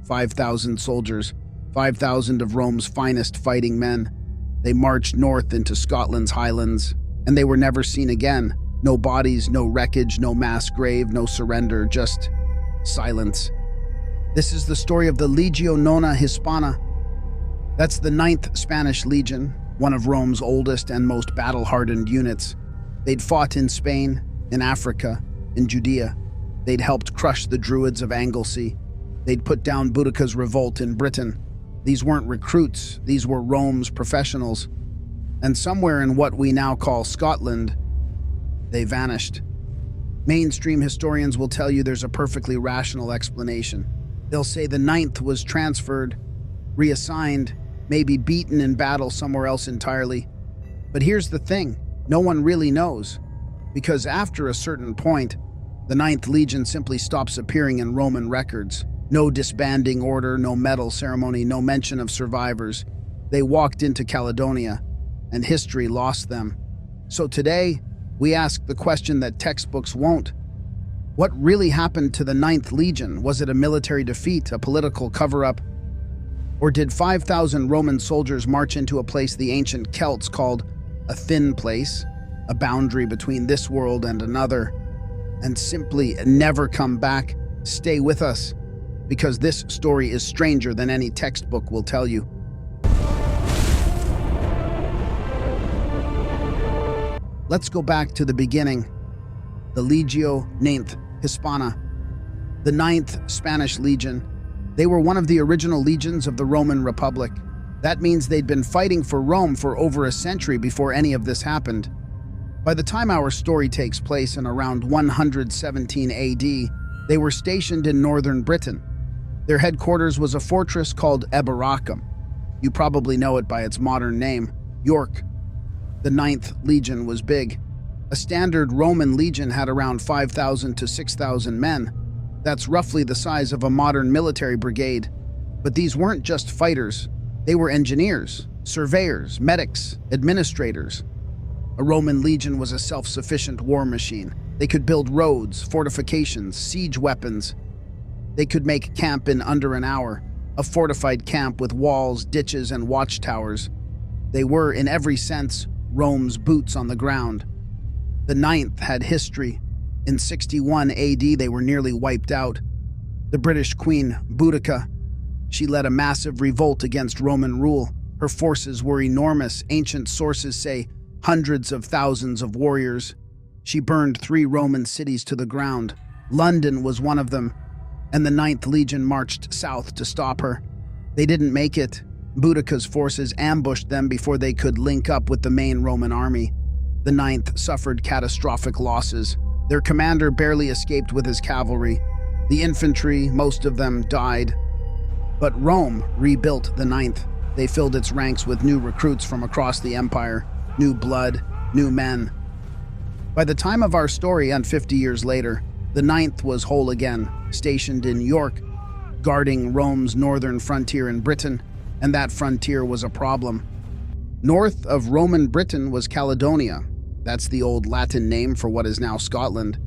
5,000 soldiers, 5,000 of Rome's finest fighting men. They marched north into Scotland's highlands, and they were never seen again. No bodies, no wreckage, no mass grave, no surrender, just silence. This is the story of the Legio Nona Hispana. That's the 9th Spanish Legion, one of Rome's oldest and most battle-hardened units. They'd fought in Spain, in Africa, in Judea. They'd helped crush the Druids of Anglesey. They'd put down Boudicca's revolt in Britain. These weren't recruits, these were Rome's professionals. And somewhere in what we now call Scotland, they vanished. Mainstream historians will tell you there's a perfectly rational explanation. They'll say the 9th was transferred, reassigned, maybe beaten in battle somewhere else entirely. But here's the thing, no one really knows. Because after a certain point, the 9th Legion simply stops appearing in Roman records. No disbanding order, no medal ceremony, no mention of survivors. They walked into Caledonia, and history lost them. So today, we ask the question that textbooks won't. What really happened to the 9th Legion? Was it a military defeat, a political cover-up? Or did 5,000 Roman soldiers march into a place the ancient Celts called a thin place, a boundary between this world and another, and simply never come back? Stay with us, because this story is stranger than any textbook will tell you. Let's go back to the beginning. The Legio IX Hispana, the 9th Spanish Legion. They were one of the original legions of the Roman Republic. That means they'd been fighting for Rome for over a century before any of this happened. By the time our story takes place in around 117 AD, they were stationed in northern Britain. Their headquarters was a fortress called Eboracum. You probably know it by its modern name, York. The 9th Legion was big. A standard Roman legion had around 5,000 to 6,000 men. That's roughly the size of a modern military brigade. But these weren't just fighters. They were engineers, surveyors, medics, administrators. A Roman legion was a self-sufficient war machine. They could build roads, fortifications, siege weapons. They could make camp in under an hour, a fortified camp with walls, ditches, and watchtowers. They were, in every sense, Rome's boots on the ground. The 9th had history. In 61 AD, they were nearly wiped out. The British queen, Boudica, she led a massive revolt against Roman rule. Her forces were enormous. Ancient sources say hundreds of thousands of warriors. She burned 3 Roman cities to the ground. London was one of them, and the 9th Legion marched south to stop her. They didn't make it. Boudica's forces ambushed them before they could link up with the main Roman army. The 9th suffered catastrophic losses. Their commander barely escaped with his cavalry. The infantry, most of them, died. But Rome rebuilt the 9th. They filled its ranks with new recruits from across the empire, new blood, new men. By the time of our story, and 50 years later, the 9th was whole again, stationed in York, guarding Rome's northern frontier in Britain, and that frontier was a problem. North of Roman Britain was Caledonia. That's the old Latin name for what is now Scotland.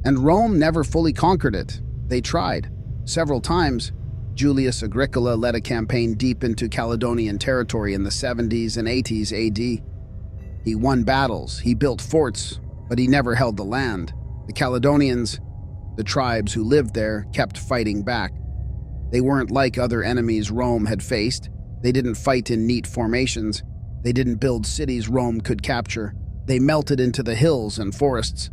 And Rome never fully conquered it. They tried. Several times, Julius Agricola led a campaign deep into Caledonian territory in the 70s and 80s AD. He won battles, he built forts, but he never held the land. The Caledonians, the tribes who lived there, kept fighting back. They weren't like other enemies Rome had faced. They didn't fight in neat formations. They didn't build cities Rome could capture. They melted into the hills and forests.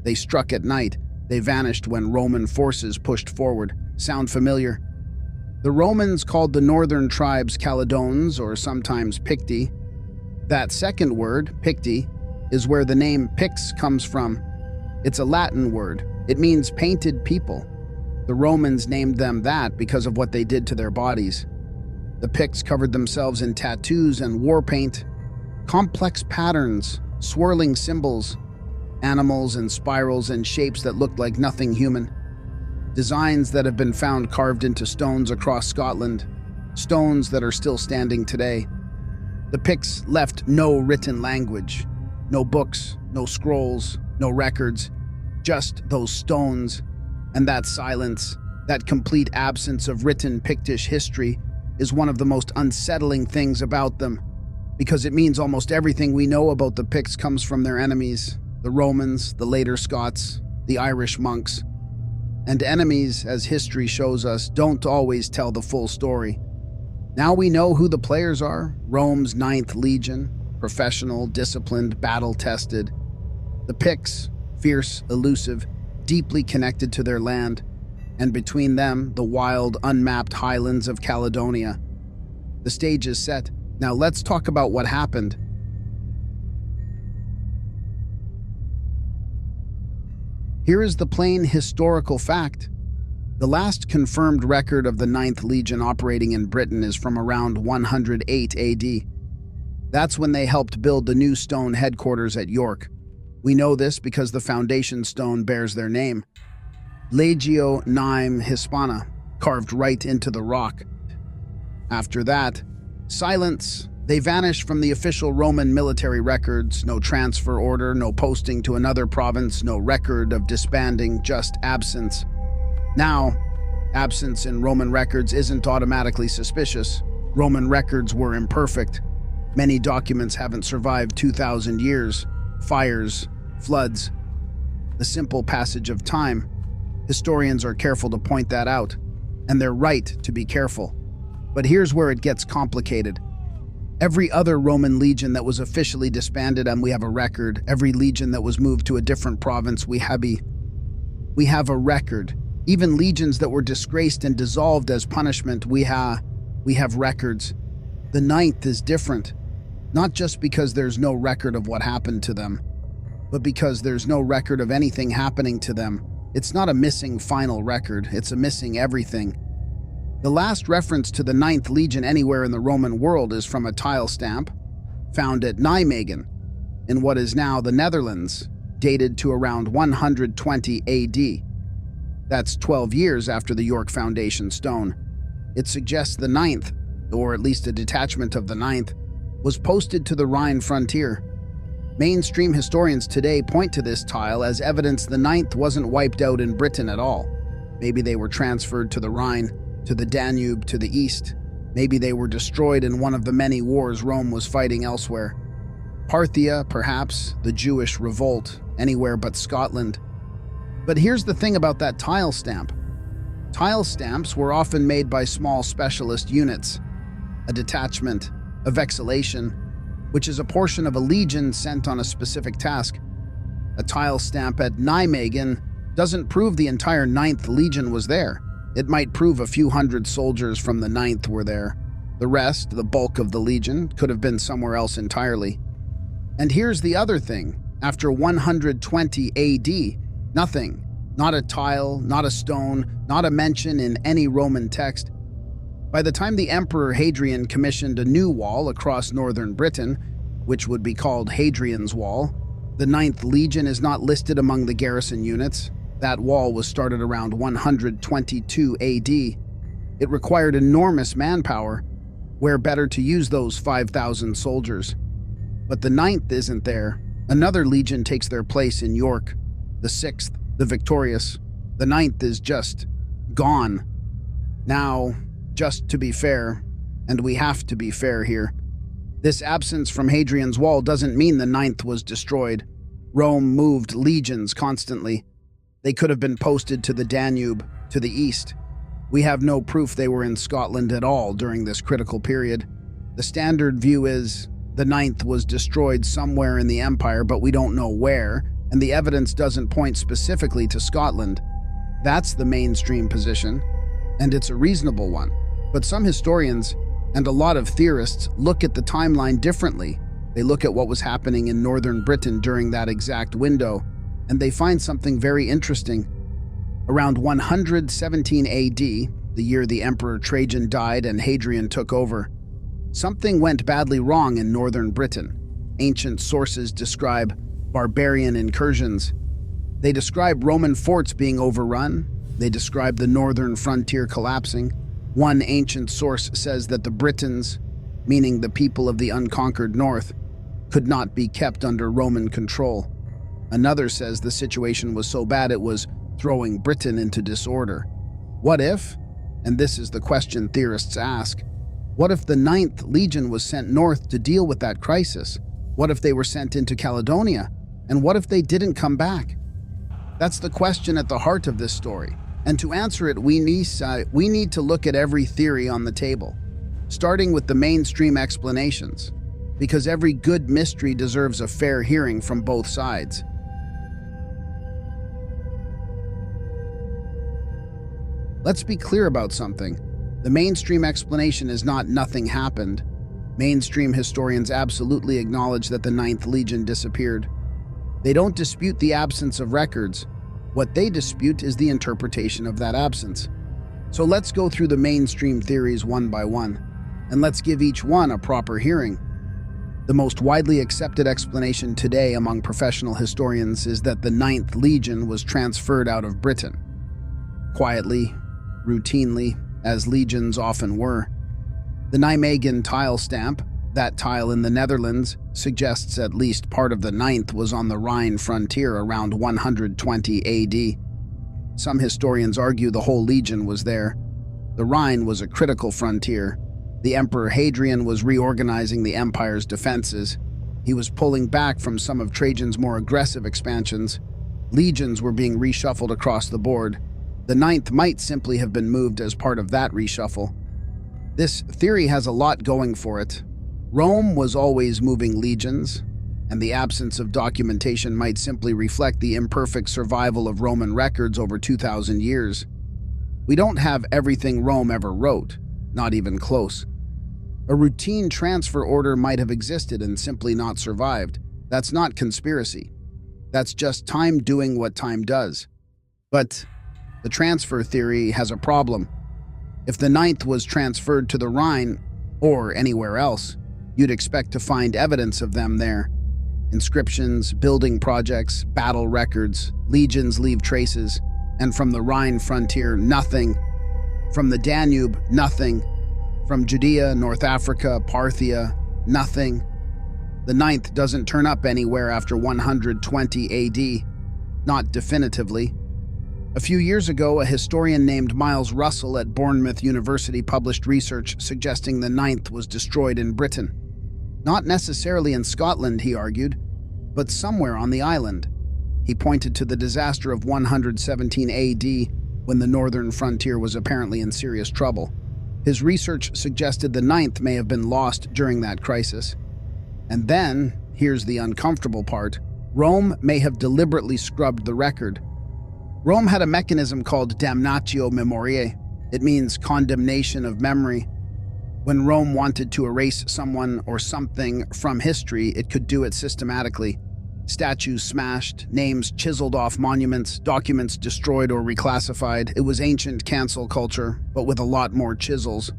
They struck at night. They vanished when Roman forces pushed forward. Sound familiar? The Romans called the northern tribes Caledones, or sometimes Picti. That second word, Picti, is where the name Picts comes from. It's a Latin word. It means painted people. The Romans named them that because of what they did to their bodies. The Picts covered themselves in tattoos and war paint, complex patterns, swirling symbols, animals and spirals and shapes that looked like nothing human. Designs that have been found carved into stones across Scotland, stones that are still standing today. The Picts left no written language, no books, no scrolls, no records, just those stones and that silence. That complete absence of written Pictish history is one of the most unsettling things about them, because it means almost everything we know about the Picts comes from their enemies, the Romans, the later Scots, the Irish monks. And enemies, as history shows us, don't always tell the full story. Now we know who the players are: Rome's Ninth Legion, professional, disciplined, battle-tested. The Picts, fierce, elusive, deeply connected to their land, and between them, the wild, unmapped highlands of Caledonia. The stage is set. Now let's talk about what happened. Here is the plain historical fact. The last confirmed record of the Ninth Legion operating in Britain is from around 108 AD. That's when they helped build the new stone headquarters at York. We know this because the foundation stone bears their name: Legio Naim Hispana, carved right into the rock. After that, silence. They vanished from the official Roman military records. No transfer order, no posting to another province, no record of disbanding, just absence. Now, absence in Roman records isn't automatically suspicious. Roman records were imperfect. Many documents haven't survived 2,000 years. Fires, floods, the simple passage of time. Historians are careful to point that out, and they're right to be careful. But here's where it gets complicated. Every other Roman legion that was officially disbanded, and we have a record. Every legion that was moved to a different province, we have a record. Even legions that were disgraced and dissolved as punishment, we have records. The Ninth is different, not just because there's no record of what happened to them, but because there's no record of anything happening to them. It's not a missing final record, it's a missing everything. The last reference to the Ninth Legion anywhere in the Roman world is from a tile stamp found at Nijmegen, in what is now the Netherlands, dated to around 120 AD. That's 12 years after the York Foundation stone. It suggests the Ninth, or at least a detachment of the Ninth, was posted to the Rhine frontier. Mainstream historians today point to this tile as evidence the Ninth wasn't wiped out in Britain at all. Maybe they were transferred to the Rhine, to the Danube, to the east. Maybe they were destroyed in one of the many wars Rome was fighting elsewhere. Parthia, perhaps, the Jewish revolt, anywhere but Scotland. But here's the thing about that tile stamp. Tile stamps were often made by small specialist units. A detachment, a vexillation, which is a portion of a legion sent on a specific task. A tile stamp at Nijmegen doesn't prove the entire Ninth Legion was there. It might prove a few hundred soldiers from the Ninth were there. The rest, the bulk of the legion, could have been somewhere else entirely. And here's the other thing. After 120 AD, nothing. Not a tile, not a stone, not a mention in any Roman text. By the time the Emperor Hadrian commissioned a new wall across northern Britain, which would be called Hadrian's Wall, the Ninth Legion is not listed among the garrison units. That wall was started around 122 AD. It required enormous manpower. Where better to use those 5,000 soldiers? But the Ninth isn't there. Another legion takes their place in York. The Sixth, the victorious. The Ninth is just gone. Now, just to be fair, and we have to be fair here, this absence from Hadrian's Wall doesn't mean the Ninth was destroyed. Rome moved legions constantly. They could have been posted to the Danube, to the east. We have no proof they were in Scotland at all during this critical period. The standard view is the Ninth was destroyed somewhere in the empire, but we don't know where, and the evidence doesn't point specifically to Scotland. That's the mainstream position, and it's a reasonable one. But some historians, and a lot of theorists, look at the timeline differently. They look at what was happening in northern Britain during that exact window, and they find something very interesting. Around 117 AD, the year the Emperor Trajan died and Hadrian took over, something went badly wrong in northern Britain. Ancient sources describe barbarian incursions. They describe Roman forts being overrun. They describe the northern frontier collapsing. One ancient source says that the Britons, meaning the people of the unconquered north, could not be kept under Roman control. Another says the situation was so bad it was throwing Britain into disorder. What if, and this is the question theorists ask, what if the Ninth Legion was sent north to deal with that crisis? What if they were sent into Caledonia? And what if they didn't come back? That's the question at the heart of this story. And to answer it, we need to look at every theory on the table, starting with the mainstream explanations, because every good mystery deserves a fair hearing from both sides. Let's be clear about something. The mainstream explanation is not nothing happened. Mainstream historians absolutely acknowledge that the Ninth Legion disappeared. They don't dispute the absence of records. What they dispute is the interpretation of that absence. So let's go through the mainstream theories one by one, and let's give each one a proper hearing. The most widely accepted explanation today among professional historians is that the Ninth Legion was transferred out of Britain. Quietly, routinely, as legions often were. The Nijmegen tile stamp, that tile in the Netherlands, suggests at least part of the Ninth was on the Rhine frontier around 120 AD. Some historians argue the whole legion was there. The Rhine was a critical frontier. The Emperor Hadrian was reorganizing the empire's defenses. He was pulling back from some of Trajan's more aggressive expansions. Legions were being reshuffled across the board. The Ninth might simply have been moved as part of that reshuffle. This theory has a lot going for it. Rome was always moving legions, and the absence of documentation might simply reflect the imperfect survival of Roman records over 2,000 years. We don't have everything Rome ever wrote, not even close. A routine transfer order might have existed and simply not survived. That's not conspiracy. That's just time doing what time does. But the transfer theory has a problem. If the Ninth was transferred to the Rhine, or anywhere else, you'd expect to find evidence of them there. Inscriptions, building projects, battle records, legions leave traces, and from the Rhine frontier, nothing. From the Danube, nothing. From Judea, North Africa, Parthia, nothing. The Ninth doesn't turn up anywhere after 120 AD, not definitively. A few years ago, a historian named Miles Russell at Bournemouth University published research suggesting the Ninth was destroyed in Britain. Not necessarily in Scotland, he argued, but somewhere on the island. He pointed to the disaster of 117 AD when the northern frontier was apparently in serious trouble. His research suggested the Ninth may have been lost during that crisis. And then, here's the uncomfortable part, Rome may have deliberately scrubbed the record. Rome had a mechanism called damnatio memoriae. It means condemnation of memory. When Rome wanted to erase someone or something from history, it could do it systematically. Statues smashed, names chiseled off monuments, documents destroyed or reclassified. It was ancient cancel culture, but with a lot more chisels.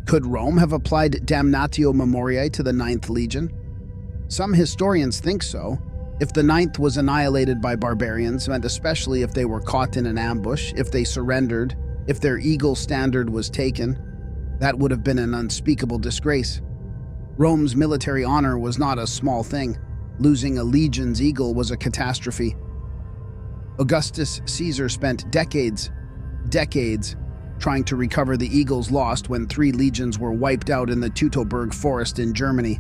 Could Rome have applied damnatio memoriae to the Ninth Legion? Some historians think so. If the Ninth was annihilated by barbarians, and especially if they were caught in an ambush, if they surrendered, if their eagle standard was taken, that would have been an unspeakable disgrace. Rome's military honor was not a small thing. Losing a legion's eagle was a catastrophe. Augustus Caesar spent decades trying to recover the eagles lost when 3 legions were wiped out in the Teutoburg forest in Germany.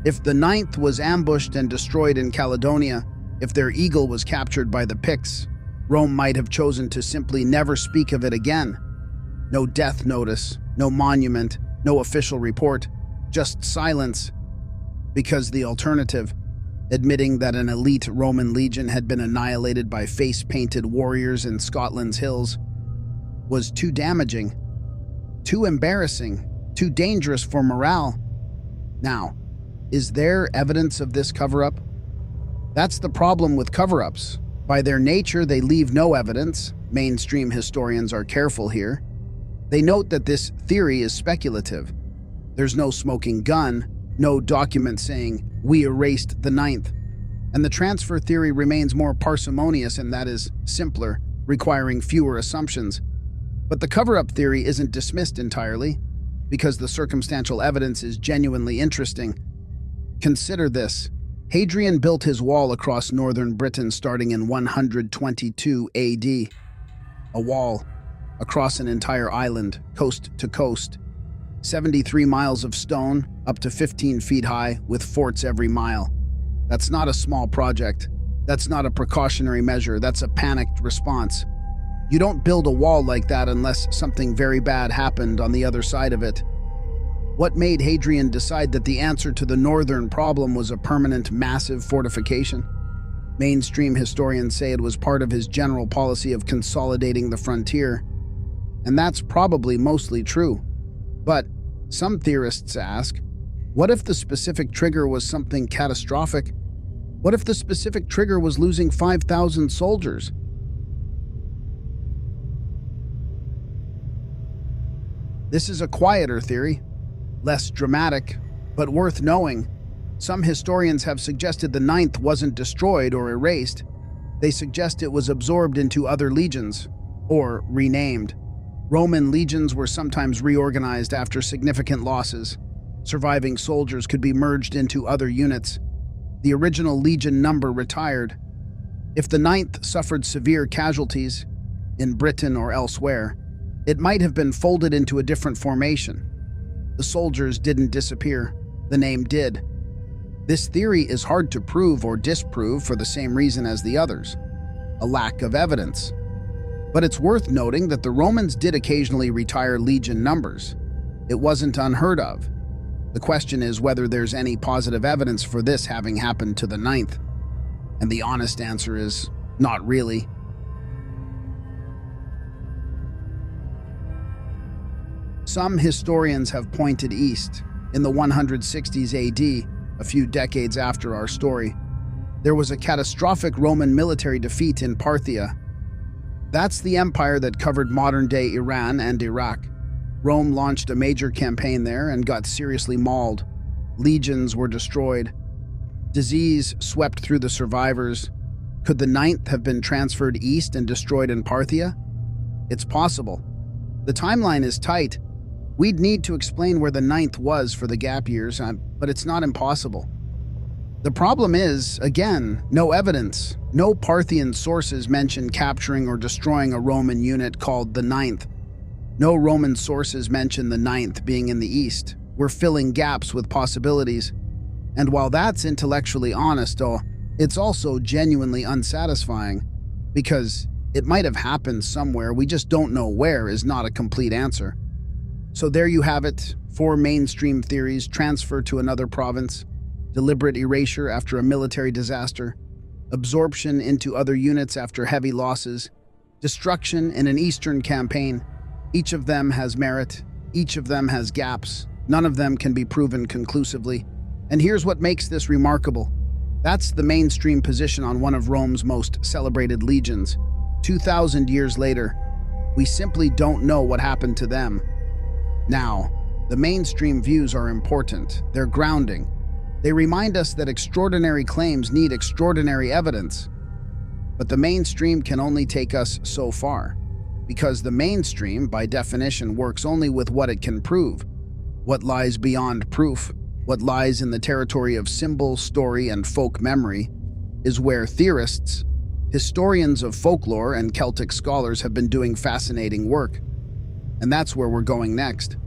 If the Ninth was ambushed and destroyed in Caledonia, if their eagle was captured by the Picts, Rome might have chosen to simply never speak of it again. No death notice, no monument, no official report, just silence. Because the alternative, admitting that an elite Roman legion had been annihilated by face-painted warriors in Scotland's hills, was too damaging, too embarrassing, too dangerous for morale. Now, is there evidence of this cover-up? That's the problem with cover-ups. By their nature, they leave no evidence. Mainstream historians are careful here. They note that this theory is speculative. There's no smoking gun, no document saying, "We erased the Ninth." And the transfer theory remains more parsimonious, and that is simpler, requiring fewer assumptions. But the cover-up theory isn't dismissed entirely, because the circumstantial evidence is genuinely interesting. Consider this. Hadrian built his wall across northern Britain starting in 122 AD. A wall. across an entire island, coast to coast. 73 miles of stone, up to 15 feet high, with forts every mile. That's not a small project. That's not a precautionary measure. That's a panicked response. You don't build a wall like that unless something very bad happened on the other side of it. What made Hadrian decide that the answer to the northern problem was a permanent, massive fortification? Mainstream historians say it was part of his general policy of consolidating the frontier. And that's probably mostly true. But some theorists ask, what if the specific trigger was something catastrophic? What if the specific trigger was losing 5,000 soldiers? This is a quieter theory, less dramatic, but worth knowing. Some historians have suggested the ninth wasn't destroyed or erased. They suggest it was absorbed into other legions, or renamed. Roman legions were sometimes reorganized after significant losses. Surviving soldiers could be merged into other units. The original legion number retired. If the ninth suffered severe casualties, in Britain or elsewhere, it might have been folded into a different formation. The soldiers didn't disappear. The name did. This theory is hard to prove or disprove for the same reason as the others, a lack of evidence. But it's worth noting that the Romans did occasionally retire legion numbers. It wasn't unheard of. The question is whether there's any positive evidence for this having happened to the ninth. And the honest answer is, not really. Some historians have pointed east. In the 160s AD, a few decades after our story, there was a catastrophic Roman military defeat in Parthia. That's the empire that covered modern-day Iran and Iraq. Rome launched a major campaign there and got seriously mauled. Legions were destroyed. Disease swept through the survivors. Could the ninth have been transferred east and destroyed in Parthia? It's possible. The timeline is tight. We'd need to explain where the ninth was for the gap years, but it's not impossible. The problem is, again, no evidence. No Parthian sources mention capturing or destroying a Roman unit called the ninth. No Roman sources mention the ninth being in the east. We're filling gaps with possibilities. And while that's intellectually honest, it's also genuinely unsatisfying, because it might have happened somewhere, we just don't know where is not a complete answer. So there you have it, 4 mainstream theories: transfer to another province, deliberate erasure after a military disaster, absorption into other units after heavy losses, destruction in an eastern campaign. Each of them has merit, each of them has gaps, none of them can be proven conclusively. And here's what makes this remarkable. That's the mainstream position on one of Rome's most celebrated legions. 2,000 years later, we simply don't know what happened to them. Now, the mainstream views are important. They're grounding. They remind us that extraordinary claims need extraordinary evidence. But the mainstream can only take us so far, because the mainstream, by definition, works only with what it can prove. What lies beyond proof, what lies in the territory of symbol, story, and folk memory, is where theorists, historians of folklore, and Celtic scholars have been doing fascinating work. And that's where we're going next.